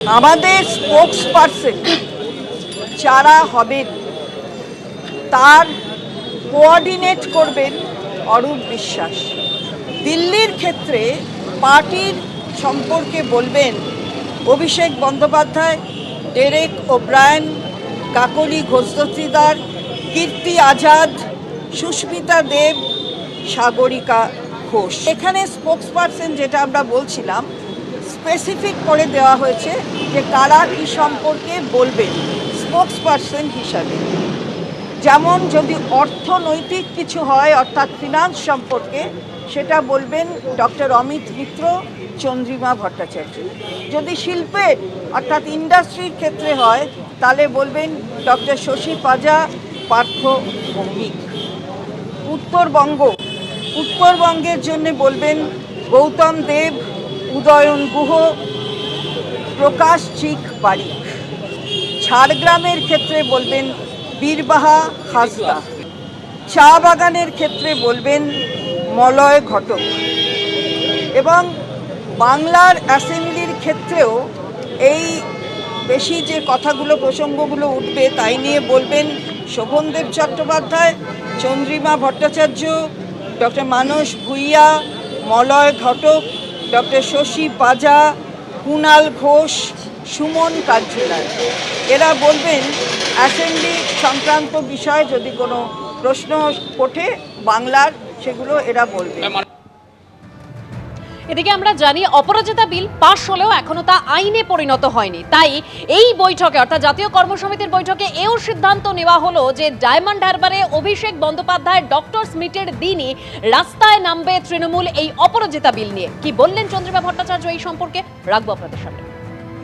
আমাদের spokes person যারা হবেন তার কোঅর্ডিনেট করবেন অরূপ বিশ্বাস। দিল্লির ক্ষেত্রে পার্টির সম্পর্কে বলবেন অভিষেক বন্দ্যোপাধ্যায়, ডেরেক ওব্রায়েন, কাকলি ঘোষদস্তিদার, কীর্তি আজাদ, সুস্মিতা দেব, সাগরিকা ঘোষ। এখানে স্পোক্স পারসন যেটা আমরা বলছিলাম স্পেসিফিক করে দেওয়া হয়েছে যে কারা কী সম্পর্কে বলবেন স্পোক্স পারসন হিসাবে। যেমন যদি অর্থনৈতিক কিছু হয় অর্থাৎ ফিনান্স সম্পর্কে সেটা বলবেন ডক্টর অমিত মিত্র, চন্দ্রিমা ভট্টাচার্য। যদি শিল্পের অর্থাৎ ইন্ডাস্ট্রির ক্ষেত্রে হয় তাহলে বলবেন ডক্টর শশী পাজা, পার্থ ভৌমিক। উত্তরবঙ্গের জন্য বলবেন গৌতম দেব, উদয়ন গুহ, প্রকাশ চিক বারিক। ঝাড়গ্রামের ক্ষেত্রে বলবেন বীরবাহা হাসদা। চা বাগানের ক্ষেত্রে বলবেন মলয় ঘটক। এবং বাংলার অ্যাসেম্বলির ক্ষেত্রেও এই বেশি যে কথাগুলো প্রসঙ্গগুলো উঠবে তাই নিয়ে বলবেন শোভনদেব চট্টোপাধ্যায়, চন্দ্রিমা ভট্টাচার্য, ডক্টর মানস ভূঁইয়া, মলয় ঘটক, ডক্টর শশী পাজা, কুণাল ঘোষ, সুমন কাঞ্জিলাল। এরা বলবেন অ্যাসেম্বলি সংক্রান্ত বিষয়ে যদি কোনো প্রশ্ন ওঠে বাংলার সেগুলো এরা বলবে। এদিকে আমরা জানি অপরাজিতা বিল পাশ হলেও এখনো তা আইনে পরিণত হয়নি। তাই এই বৈঠকে অর্থাৎ জাতীয় কর্মসমিতির বৈঠকে এও সিদ্ধান্ত নেওয়া হলো যে ডায়মন্ড হারবারে অভিষেক বন্দ্যোপাধ্যায় ডক্টরস মিটের দিনই রাস্তায় নামবে তৃণমূল এই অপরাজিতা বিল নিয়ে। কি বললেন চন্দ্রিমা ভট্টাচার্য এই সম্পর্কে রাখবো আপনাদের সামনে।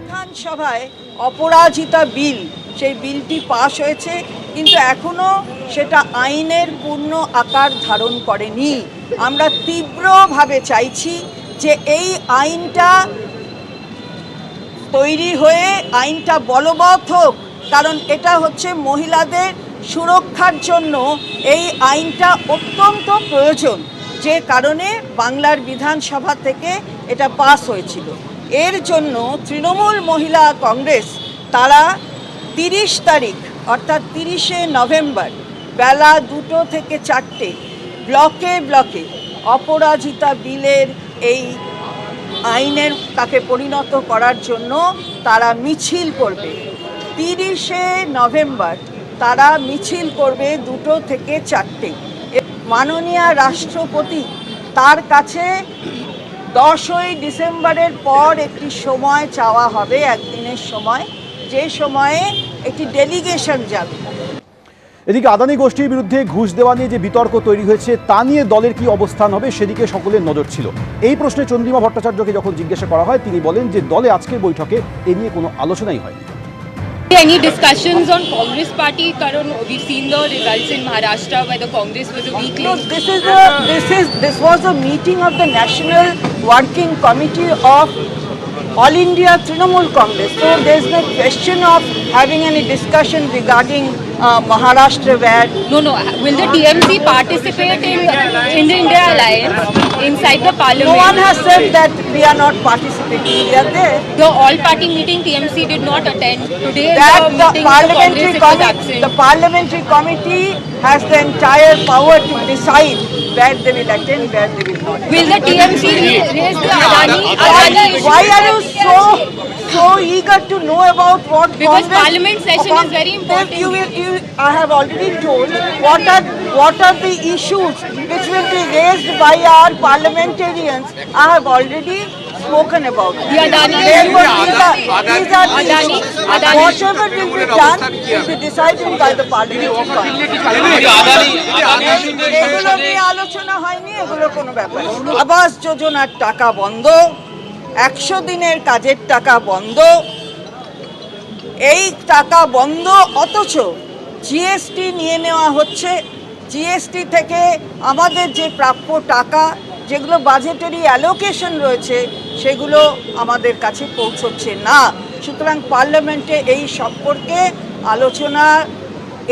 বিধানসভায় অপরাজিতা বিল, সেই বিলটি পাশ হয়েছে কিন্তু এখনো সেটা আইনের পূর্ণ আকার ধারণ করেনি। আমরা তীব্রভাবে চাইছি যে এই আইনটা তৈরি হয়ে আইনটা বলবৎ হোক, কারণ এটা হচ্ছে মহিলাদের সুরক্ষার জন্য এই আইনটা অত্যন্ত প্রয়োজন, যে কারণে বাংলার বিধানসভা থেকে এটা পাস হয়েছিল। এর জন্য তৃণমূল মহিলা কংগ্রেস তারা 30 তারিখ অর্থাৎ 30শে নভেম্বর বেলা 2টো থেকে 4টে ব্লকে ব্লকে অপরাজিতা বিলের এই আইনের তাকে পরিণত করার জন্য তারা মিছিল করবে। 30শে নভেম্বর তারা মিছিল করবে 2টো থেকে 4টে। মাননীয় রাষ্ট্রপতি তার কাছে 10ই ডিসেম্বরের পর একটি সময় চাওয়া হবে, একদিনের সময়, যে সময়ে একটি ডেলিগেশন যাবে। এদিকে আদানি গোষ্ঠীর বিরুদ্ধে ঘুষ দেওয়া নিয়ে যে বিতর্ক তৈরি হয়েছে তা নিয়ে দলের কি অবস্থান হবে সেদিকে সকলের নজর ছিল। এই প্রশ্নে চন্দ্রিমা ভট্টাচার্যকে যখন জিজ্ঞাসা করা হয় তিনি বলেন যে দলে আজকের বৈঠকে এ নিয়ে কোনো আলোচনাই হয়নি। Any discussions on Congress party? Karan, we've seen the results in Maharashtra where the Congress was a weak link. This was a meeting of the National Working Committee of All India Trinamool Congress. So there is no question of having any discussion regarding Maharashtra where... No. Will the TMC participate in the India Alliance inside the parliament? No one has said that we are not participating. We are there. The all-party meeting TMC did not attend. Today The parliamentary committee has the entire power to decide where they will attend, where they will not. Will the TMC raise the Adani issue? Why are you so eager to know about what? Because Parliament session is very important. I have already told what are the issues which will be raised by our parliamentarians. I have already spoken about it. The Adani Therefore, these are the issues. Whatever will be done will be decided by the parliamentary committee. এগুলো নিয়ে আলোচনা হয়নি, এগুলো কোনো ব্যাপার। আবাস যোজনার টাকা বন্ধ, 100 দিনের কাজের টাকা বন্ধ, এই টাকা বন্ধ, অথচ জিএসটি নিয়ে নেওয়া হচ্ছে। জিএসটি থেকে আমাদের যে প্রাপ্য টাকা, যেগুলো বাজেটারি অ্যালোকেশন রয়েছে, সেগুলো আমাদের কাছে পৌঁছচ্ছে না। সুতরাং পার্লামেন্টে এই সম্পর্কে আলোচনা,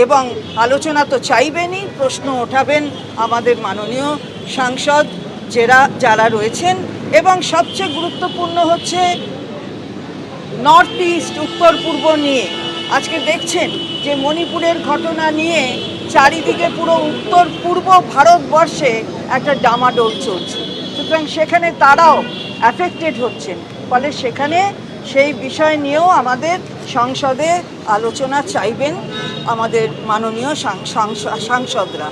এবং আলোচনা তো চাইবেনই, প্রশ্ন ওঠাবেন আমাদের মাননীয় সাংসদ যারা রয়েছেন। এবং সবচেয়ে গুরুত্বপূর্ণ হচ্ছে নর্থ ইস্ট উত্তর পূর্ব নিয়ে আজকে দেখছেন যে মণিপুরের ঘটনা নিয়ে চারিদিকে পুরো উত্তর পূর্ব ভারতবর্ষে একটা ডামাডোল চলছে। সুতরাং সেখানে তারাও অ্যাফেক্টেড হচ্ছেন, ফলে সেখানে সেই বিষয় নিয়েও আমাদের সংসদে আলোচনা চাইবেন আমাদের মাননীয় সাংসদরা।